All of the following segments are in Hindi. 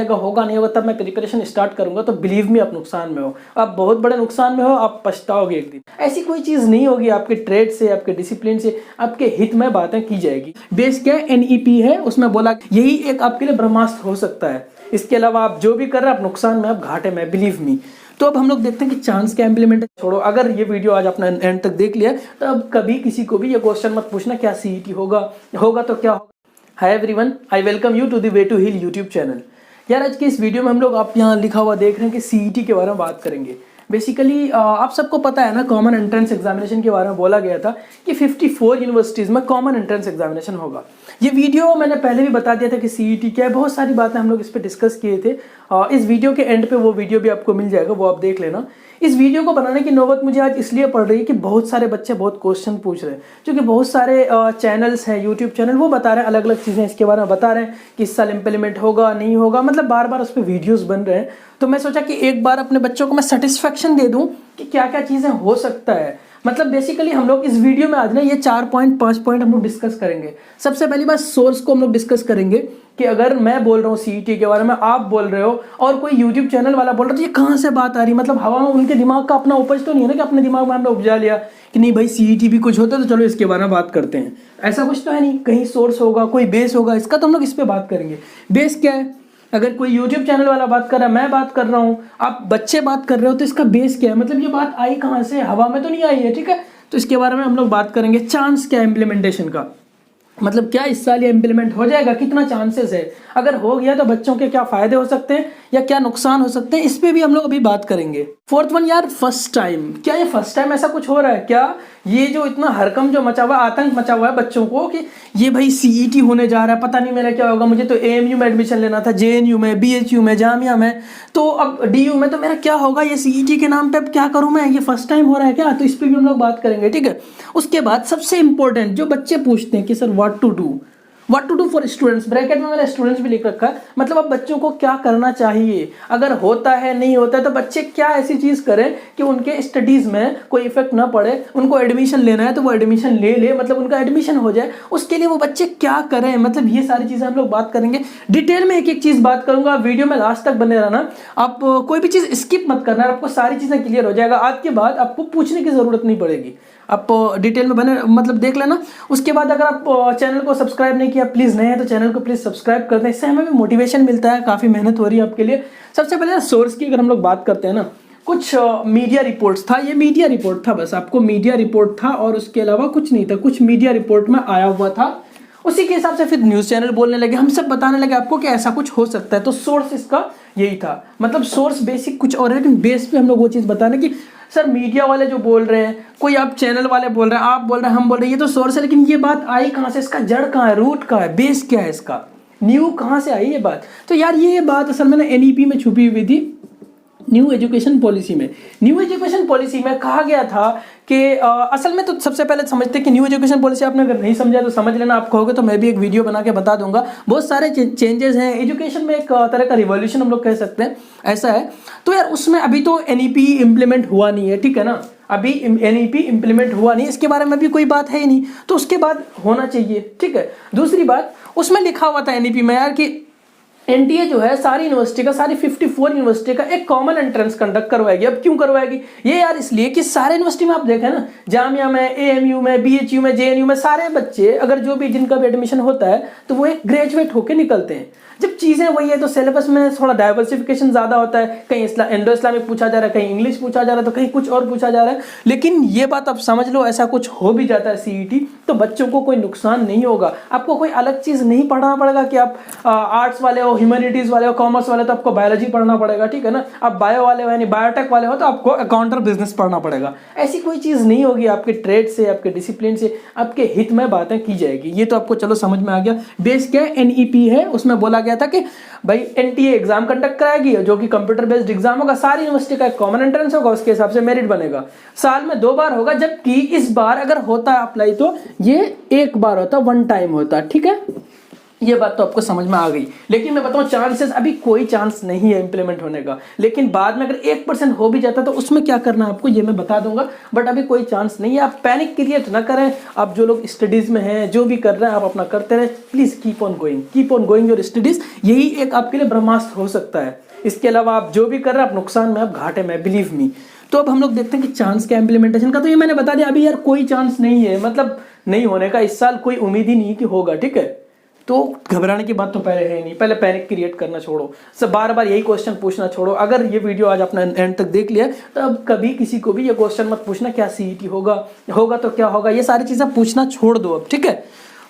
होगा नहीं होगा तब मैं प्रिपरेशन स्टार्ट करूंगा, तो बिलीव मी आप नुकसान में हो, आप बहुत बड़े नुकसान में हो, आप पछताओगे एक दिन। ऐसी कोई चीज़ नहीं होगी, आपके ट्रेड से, आपके डिसिप्लिन से, आपके हित में बातें की जाएगी। बेस क्या है, NEP है, उसमें बोला यही एक आपके लिए ब्रह्मास्त्र हो सकता है। इसके अलावा आप जो भी कर रहे हैं आप नुकसान में, आप घाटे में, बिलीव मी। तो अब हम लोग देखते हैं कि चांस क्या इम्प्लीमेंट छोड़ो। अगर ये वीडियो आज आपने एंड तक देख लिया तो अब कभी किसी को भी ये क्वेश्चन मत पूछना क्या CET होगा तो क्या होगा। Hi everyone, I welcome you to the way to heal YouTube channel. यार आज की इस वीडियो में हम लोग आप यहाँ लिखा हुआ देख रहे हैं कि CET के बारे में बात करेंगे। बेसिकली आप सबको पता है ना, कॉमन एंट्रेंस एग्जामिनेशन के बारे में बोला गया था कि 54 यूनिवर्सिटीज़ में कॉमन एंट्रेंस एग्जामिनेशन होगा। ये वीडियो मैंने पहले भी बता दिया था कि CET क्या है, बहुत सारी बातें हम लोग इस पर डिस्कस किए थे। इस वीडियो के एंड पे वो वीडियो भी आपको मिल जाएगा, वो आप देख लेना। इस वीडियो को बनाने की नौबत मुझे आज इसलिए पड़ रही है कि बहुत सारे बच्चे बहुत क्वेश्चन पूछ रहे हैं, क्योंकि बहुत सारे चैनल्स हैं, यूट्यूब चैनल, वो बता रहे हैं अलग अलग चीज़ें इसके बारे में बता रहे हैं कि इस साल इम्प्लीमेंट होगा नहीं होगा, मतलब बार बार उस पर वीडियोस बन रहे हैं। तो मैं सोचा कि एक बार अपने बच्चों को मैं सेटिस्फेक्शन दे दूं कि क्या क्या चीज़ें हो सकता है। मतलब बेसिकली हम लोग इस वीडियो में आज ना ये 5 पॉइंट हम लोग डिस्कस करेंगे। सबसे पहली बात, सोर्स को हम लोग डिस्कस करेंगे कि अगर मैं बोल रहा हूँ CET के बारे में, आप बोल रहे हो और कोई यूट्यूब चैनल वाला बोल रहा है, तो ये कहाँ से बात आ रही है। मतलब हवा में उनके दिमाग का अपना उपज तो नहीं है ना कि अपने दिमाग में हमने उपजा लिया कि नहीं भाई CET भी कुछ होता है तो चलो इसके बारे में बात करते हैं। ऐसा कुछ तो है नहीं, कहीं सोर्स होगा, कोई बेस होगा इसका, तो हम लोग इस पर बात करेंगे। बेस क्या है, अगर कोई यूट्यूब चैनल वाला बात कर रहा है, मैं बात कर रहा हूँ, आप बच्चे बात कर रहे हो, तो इसका बेस क्या है, मतलब ये बात आई कहाँ से, हवा में तो नहीं आई है। ठीक है, तो इसके बारे में हम लोग बात करेंगे। चांस क्या है इम्प्लीमेंटेशन का, मतलब क्या इस साल ये इम्प्लीमेंट हो जाएगा, कितना चांसेस है, अगर हो गया तो बच्चों के क्या फायदे हो सकते हैं या क्या नुकसान हो सकते हैं, इस पे भी हम लोग अभी बात करेंगे। फोर्थ वन यार, फर्स्ट टाइम, क्या ये फर्स्ट टाइम ऐसा कुछ हो रहा है क्या? ये जो इतना हरकम जो मचा हुआ, आतंक मचा हुआ है बच्चों को कि ये भाई CET होने जा रहा है, पता नहीं मेरा क्या होगा, मुझे तो AMU में एडमिशन लेना था, JNU में, BHU में, जामिया में, तो अब DU में, तो मेरा क्या होगा, ये CET के नाम पे अब क्या करूं मैं, ये फर्स्ट टाइम हो रहा है क्या? तो इस पर भी हम लोग बात करेंगे। ठीक है, उसके बाद सबसे इंपॉर्टेंट जो बच्चे पूछते हैं कि sir what to do for students, bracket में मैंने स्टूडेंट्स भी लिख रखा है, मतलब अब बच्चों को क्या करना चाहिए, अगर होता है नहीं होता है तो बच्चे क्या ऐसी चीज़ करें कि उनके स्टडीज़ में कोई इफेक्ट ना पड़े, उनको एडमिशन लेना है तो वो एडमिशन ले, मतलब उनका एडमिशन हो जाए, उसके लिए वो बच्चे क्या करें, मतलब ये सारी चीज़ें हम लोग बात करेंगे। डिटेल में एक एक चीज़ बात करूंगा, वीडियो में लास्ट तक बने रहना, आप कोई भी चीज़ स्किप मत करना, आपको सारी चीज़ें क्लियर हो जाएगा। आज के बाद आपको पूछने की ज़रूरत नहीं पड़ेगी, आप डिटेल में बने मतलब देख लेना। उसके बाद अगर आप चैनल को सब्सक्राइब नहीं किया, प्लीज़ नए हैं तो चैनल को प्लीज़ सब्सक्राइब कर दें, इससे हमें भी मोटिवेशन मिलता है, काफ़ी मेहनत हो रही है आपके लिए। सबसे पहले सोर्स की अगर हम लोग बात करते हैं ना, कुछ मीडिया रिपोर्ट्स था, ये मीडिया रिपोर्ट था, बस आपको मीडिया रिपोर्ट था और उसके अलावा कुछ नहीं था, कुछ मीडिया रिपोर्ट में आया हुआ था, उसी के हिसाब से फिर न्यूज़ चैनल बोलने लगे, हम सब बताने लगे आपको कि ऐसा कुछ हो सकता है। तो सोर्स इसका यही था, मतलब सोर्स बेसिक कुछ और है, लेकिन बेस पे हम लोग वो चीज़ बताने की सर मीडिया वाले जो बोल रहे हैं, कोई आप चैनल वाले बोल रहे हैं, आप बोल रहे हैं, हम बोल रहे हैं, ये तो सोर्स है, लेकिन ये बात आई कहाँ से, इसका जड़ कहाँ है, रूट कहाँ है, बेस क्या है, इसका न्यू कहाँ से आई ये बात। तो यार ये बात असल में NEP में छुपी हुई थी, न्यू एजुकेशन पॉलिसी में कहा गया था कि असल में तो सबसे पहले समझते हैं कि न्यू एजुकेशन पॉलिसी, आपने अगर नहीं समझा तो समझ लेना, आप कहोगे तो मैं भी एक वीडियो बना के बता दूंगा। बहुत सारे चेंजेस हैं एजुकेशन में, एक तरह का रिवॉल्यूशन हम लोग कह सकते हैं, ऐसा है। तो यार उसमें अभी तो NEP इम्प्लीमेंट हुआ नहीं है, ठीक है ना, अभी NEP इम्प्लीमेंट हुआ नहीं, इसके बारे में भी कोई बात है ही नहीं, तो उसके बाद होना चाहिए। ठीक है, दूसरी बात, उसमें लिखा हुआ था NEP में यार कि NTA जो है सारी यूनिवर्सिटी का, सारी 54 यूनिवर्सिटी का एक कॉमन एंट्रेंस कंडक्ट करवाएगी। अब क्यों करवाएगी ये यार? इसलिए कि सारे यूनिवर्सिटी में आप देखें ना, जामिया में, AMU में, BHU में, JNU में, सारे बच्चे अगर जो भी जिनका भी एडमिशन होता है तो वो एक ग्रेजुएट होकर निकलते हैं। जब चीज़ें वही है तो सिलेबस में थोड़ा डाइवर्सिफिकेशन ज़्यादा होता है, कहीं इंडो इस्लामिक पूछा जा रहा है, कहीं इंग्लिश पूछा जा रहा है, तो कहीं कुछ और पूछा जा रहा है। लेकिन ये बात आप समझ लो, ऐसा कुछ हो भी जाता है CET तो बच्चों को कोई नुकसान नहीं होगा, आपको कोई अलग चीज़ नहीं पढ़ना पड़ेगा कि आप आर्ट्स वाले हो, ह्यूमैनिटीज़ वाले हो, कॉमर्स वाले तो आपको बायोलॉजी पढ़ना पड़ेगा, ठीक है ना, आप बायो वाले हो यानी बायोटेक वाले हो तो आपको अकाउंटर बिजनेस पढ़ना पड़ेगा। ऐसी कोई चीज़ नहीं होगी, आपके ट्रेड से, आपके डिसिप्लिन से, आपके हित में बातें की जाएगी। ये तो आपको चलो समझ में आ गया। बेस क्या है, NEP है, उसमें बोला गया था कि भाई NTA एग्जाम कंडक्ट कराएगी जो कि कंप्यूटर बेस्ड एग्जाम होगा, सारी यूनिवर्सिटी का एक कॉमन एंट्रेंस होगा, उसके हिसाब से मेरिट बनेगा, साल में 2 बार होगा, जबकि इस बार अगर होता है अप्लाई तो ये 1 बार होता, 1 टाइम होता। ठीक है, ये बात तो आपको समझ में आ गई। लेकिन मैं बताऊं चांसेस, अभी कोई चांस नहीं है इंप्लीमेंट होने का, लेकिन बाद में अगर 1% हो भी जाता तो उसमें क्या करना है आपको ये मैं बता दूंगा, बट अभी कोई चांस नहीं है। आप पैनिक क्रिएट ना करें। आप जो लोग स्टडीज में हैं, जो भी कर रहे हैं, आप अपना करते रहे। Please keep on going your studies. यही एक आपके लिए ब्रह्मास्त्र हो सकता है। इसके अलावा आप जो भी कर रहे हैं आप नुकसान में, आप घाटे में, बिलीव मी। तो अब हम लोग देखते हैं कि चांस क्या इम्प्लीमेंटेशन का। तो ये मैंने बता दिया, अभी यार कोई चांस नहीं है, मतलब नहीं होने का। इस साल कोई उम्मीद ही नहीं कि होगा, ठीक है। तो घबराने की बात तो पहले है ही नहीं। पहले पैनिक क्रिएट करना छोड़ो, सब बार बार यही क्वेश्चन पूछना छोड़ो। अगर ये वीडियो आज अपना एंड तक देख लिया तो अब कभी किसी को भी ये क्वेश्चन मत पूछना क्या सीईटी होगा तो क्या होगा, ये सारी चीजें पूछना छोड़ दो अब, ठीक है।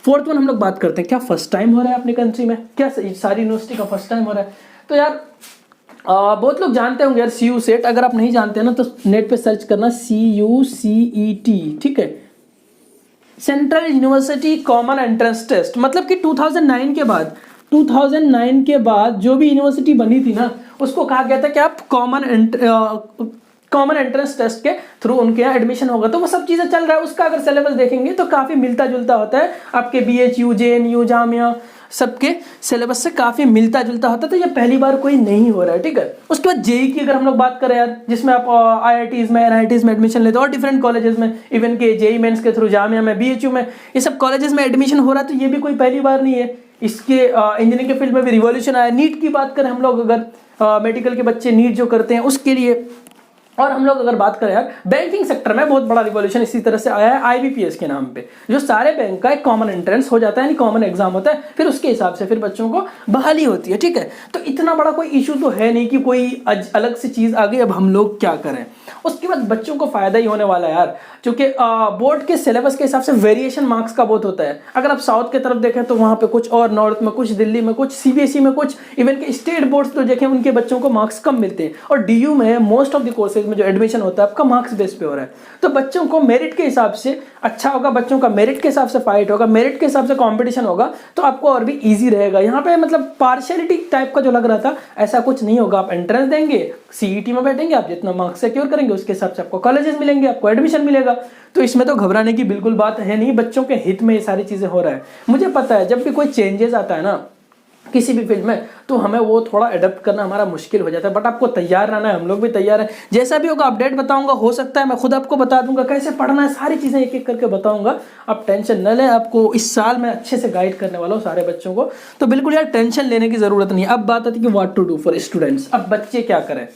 फोर्थ वन हम लोग बात करते हैं, क्या फर्स्ट टाइम हो रहा है अपनी कंट्री में, क्या सारी यूनिवर्सिटी का फर्स्ट टाइम हो रहा है। तो यार बहुत लोग जानते होंगे यार CU सेट। अगर आप नहीं जानते हैं ना तो नेट पे सर्च करना CUCET, ठीक है, central university common entrance test. मतलब कि 2009 के बाद जो भी यूनिवर्सिटी बनी थी ना, उसको कहा गया था कि आप कॉमन एंट्रेंस टेस्ट के थ्रू उनके यहाँ एडमिशन होगा। तो वो सब चीजें चल रहा है। उसका अगर सिलेबस देखेंगे तो काफी मिलता जुलता होता है आपके BHU, JNU, जामिया सबके सिलेबस से काफी मिलता जुलता होता है। तो ये पहली बार कोई नहीं हो रहा है, ठीक है। उसके बाद JEE की अगर हम लोग बात करें यार, जिसमें आप IITs में, NITs में एडमिशन लेते हो और डिफरेंट कॉलेजेस में, इवन के JEE मेंस के थ्रू, जामिया में, BHU में, ये सब कॉलेजेस में एडमिशन हो रहा है। तो ये भी कोई पहली बार नहीं है। इसके इंजीनियरिंग के फील्ड में भी रिवॉल्यूशन आया। नीट की बात करें हम लोग, अगर मेडिकल के बच्चे नीट जो करते हैं उसके लिए, और हम लोग अगर बात करें यार बैंकिंग सेक्टर में बहुत बड़ा रिवॉल्यूशन इसी तरह से आया है IBPS के नाम पे, जो सारे बैंक का एक कॉमन एंट्रेंस हो जाता है, यानी कॉमन एग्जाम होता है, फिर उसके हिसाब से फिर बच्चों को बहाली होती है, ठीक है। तो इतना बड़ा कोई इशू तो है नहीं कि कोई अलग से चीज आ गई, अब हम लोग क्या करें। उसके बाद बच्चों को फायदा ही होने वाला है यार, क्योंकि बोर्ड के सिलेबस के हिसाब से वेरिएशन मार्क्स का बहुत होता है। अगर आप साउथ की तरफ देखें तो वहां पे कुछ और, नॉर्थ में कुछ, दिल्ली में कुछ, CBSE में कुछ, इवन के स्टेट बोर्ड्स तो देखें उनके बच्चों को मार्क्स कम मिलते हैं। और DU में मोस्ट ऑफ द कोर्सेज में जो एडमिशन होता है आपका मार्क्स बेस पे हो रहा है। तो बच्चों को मेरिट के हिसाब से अच्छा होगा, बच्चों का मेरिट के हिसाब से फाइट होगा, मेरिट के हिसाब से कंपटीशन होगा, तो आपको और भी इजी रहेगा। यहाँ पे मतलब पार्शियलिटी टाइप का जो लग रहा था, ऐसा कुछ नहीं होगा। आप एंट्रेंस देंगे, CET में बैठेंगे, आप जितना मार्क्स सिक्योर करेंगे उसके हिसाब से आपको कॉलेजेस मिलेंगे, आपको एडमिशन मिलेगा। तो इसमें तो घबराने की बिल्कुल बात है नहीं। बच्चों के हित में ये सारी चीजें हो रहा है। मुझे पता है जब भी कोई चेंजेस आता है ना किसी भी फील्ड में, तो हमें वो थोड़ा अडेप्ट करना हमारा मुश्किल हो जाता है, बट आपको तैयार रहना है। हम लोग भी तैयार हैं। जैसा भी होगा अपडेट बताऊंगा, हो सकता है मैं खुद आपको बता दूंगा कैसे पढ़ना है, सारी चीजें एक एक करके बताऊंगा। आप टेंशन न लें, आपको इस साल मैं अच्छे से गाइड करने वाला हूँ सारे बच्चों को। तो बिल्कुल यार टेंशन लेने की जरूरत नहीं है। अब बात आती है कि what to do for students. अब बच्चे क्या करें।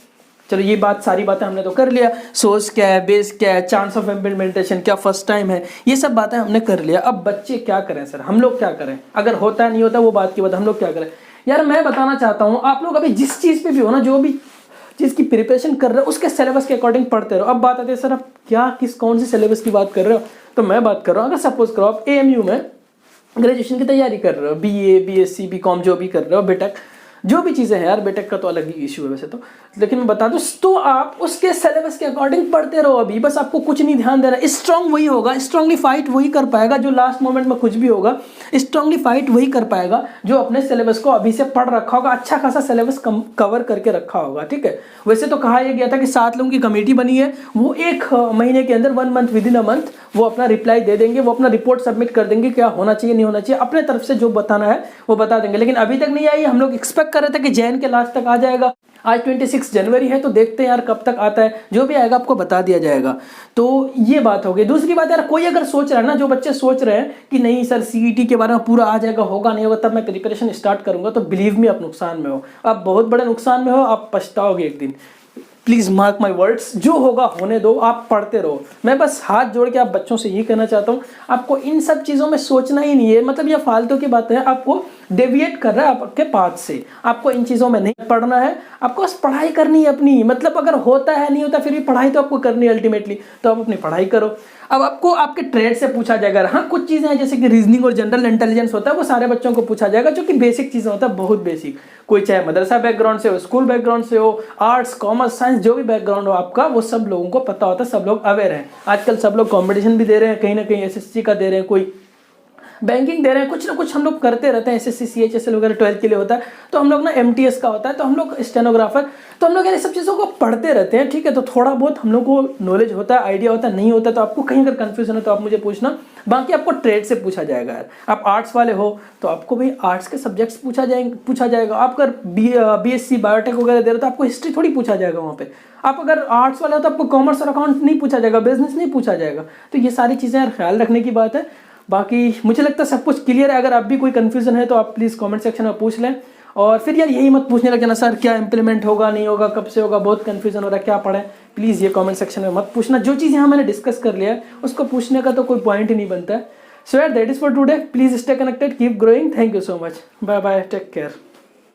चलो ये सारी बातें हमने तो कर लिया, सोर्स क्या है, बेस क्या है, चांस ऑफ इम्प्लीमेंटेशन क्या, फर्स्ट टाइम है, ये सब बातें हमने कर लिया। अब बच्चे क्या करें सर, हम लोग क्या करें। अगर होता है नहीं होता वो बात की बात, हम लोग क्या करें। यार मैं बताना चाहता हूँ, आप लोग अभी जिस चीज पे भी हो ना, जो भी चीज की प्रिपरेशन कर रहे हो उसके सिलेबस के अकॉर्डिंग पढ़ते रहो। अब बात आती है सर आप क्या कौन से सिलेबस की बात कर रहे हो। तो मैं बात कर रहा हूँ, अगर सपोज करो आप AMU में ग्रेजुएशन की तैयारी कर रहे हो, BA, BSc, BCom जो भी कर रहे हो, BTech जो भी चीजें हैं यार, BTech का तो अलग ही इशू है वैसे तो, लेकिन मैं बता दूं तो आप उसके सिलेबस के अकॉर्डिंग पढ़ते रहो। अभी बस आपको कुछ नहीं ध्यान देना। स्ट्रांग वही होगा, स्ट्रांगली फाइट वही कर पाएगा जो लास्ट मोमेंट में कुछ भी होगा। स्ट्रांगली फाइट वही कर पाएगा जो अपने सिलेबस को अभी से पढ़ रखा होगा, अच्छा खासा सिलेबस कवर करके रखा होगा, ठीक है। वैसे तो कहा यह गया था कि 7 लोगों की कमेटी बनी है, वो 1 महीने के अंदर, 1 मंथ, विदिन अ मंथ वो अपना रिप्लाई दे देंगे, वो अपना रिपोर्ट सबमिट कर देंगे, क्या होना चाहिए नहीं होना चाहिए, अपने तरफ से जो बताना है वो बता देंगे। लेकिन अभी तक नहीं आई। हम लोग एक्सपेक्ट कर रहे थे कि जैन के लास्ट तक आ जाएगा। आज 26 जनवरी है, तो देखते हैं यार कब तक आता है। जो भी आएगा आपको बता दिया जाएगा। तो ये बात हो गई। दूसरी बात यार, कोई अगर सोच रहा है ना, जो बच्चे सोच रहे हैं कि नहीं सर CET के बारे में पूरा आ जाएगा, होगा नहीं होगा, तब मैं प्रिपरेशन स्टार्ट करूंगा, तो बिलीव मी आप नुकसान में हो, आप बहुत बड़े नुकसान में हो, आप पछताओगे एक दिन। प्लीज मार्क माई वर्ड्स, जो होगा होने दो, आप पढ़ते रहो। मैं बस हाथ जोड़ के आप बच्चों से ये कहना चाहता हूँ, आपको इन सब चीजों में सोचना ही नहीं है। मतलब ये फालतू की बात है, आपको डेविएट कर रहा है आपके पाथ से। आपको इन चीजों में नहीं पढ़ना है, आपको बस पढ़ाई करनी है अपनी। मतलब अगर होता है नहीं होता फिर भी पढ़ाई तो आपको करनी है अल्टीमेटली, तो आप अपनी पढ़ाई करो। अब आपको आपके ट्रेड से पूछा जाएगा। हाँ कुछ चीजें हैं जैसे कि रीजनिंग और जनरल इंटेलिजेंस होता है, वो सारे बच्चों को पूछा जाएगा, जो कि बेसिक चीजें होता है, बहुत बेसिक। कोई चाहे मदरसा बैकग्राउंड से हो, स्कूल बैकग्राउंड से हो, आर्ट्स, कॉमर्स, साइंस, जो भी बैकग्राउंड हो आपका, वो सब लोगों को पता होता है, सब लोग अवेयर हैं। आजकल सब लोग कॉम्पिटिशन भी दे रहे हैं, कहीं ना कहीं SSC का दे रहे हैं, कोई बैंकिंग दे रहे हैं, कुछ ना कुछ हम लोग करते रहते हैं। SSC CHSL वगैरह 12th के लिए होता है, तो हम लोग ना MTS का होता है, तो हम लोग स्टेनोग्राफर, तो हम लोग ये सब चीज़ों को पढ़ते रहते हैं, ठीक है। तो थोड़ा बहुत हम लोग को नॉलेज होता है, आइडिया होता है, नहीं होता तो आपको कहीं अगर कंफ्यूजन हो तो आप मुझे पूछना। बाकी आपको ट्रेड से पूछा जाएगा यार। आप आर्ट्स वाले हो तो आपको भाई आर्ट्स के सब्जेक्ट्स पूछा जाएगा। आप अगर बीएससी बायोटेक वगैरह दे रहे हो तो आपको हिस्ट्री थोड़ी पूछा जाएगा वहाँ पे। आप अगर आर्ट्स वाले हो तो आपको कॉमर्स और अकाउंट नहीं पूछा जाएगा, बिजनेस नहीं पूछा जाएगा। तो ये सारी चीज़ें यार ख्याल रखने की बात है। बाकी मुझे लगता है सब कुछ क्लियर है। अगर आप भी कोई कन्फ्यूजन है तो आप प्लीज़ कमेंट सेक्शन में पूछ लें। और फिर यार यही मत पूछने लगे ना सर क्या इंप्लीमेंट होगा नहीं होगा, कब से होगा, बहुत कन्फ्यूजन हो रहा है, क्या पढ़ें। प्लीज़ ये कमेंट सेक्शन में मत पूछना। जो चीज़ यहाँ मैंने डिस्कस कर लिया है उसको पूछने का तो कोई पॉइंट ही नहीं बनता है। सो यार that is for today. Please stay connected, keep growing. Thank you so much, bye bye, take care.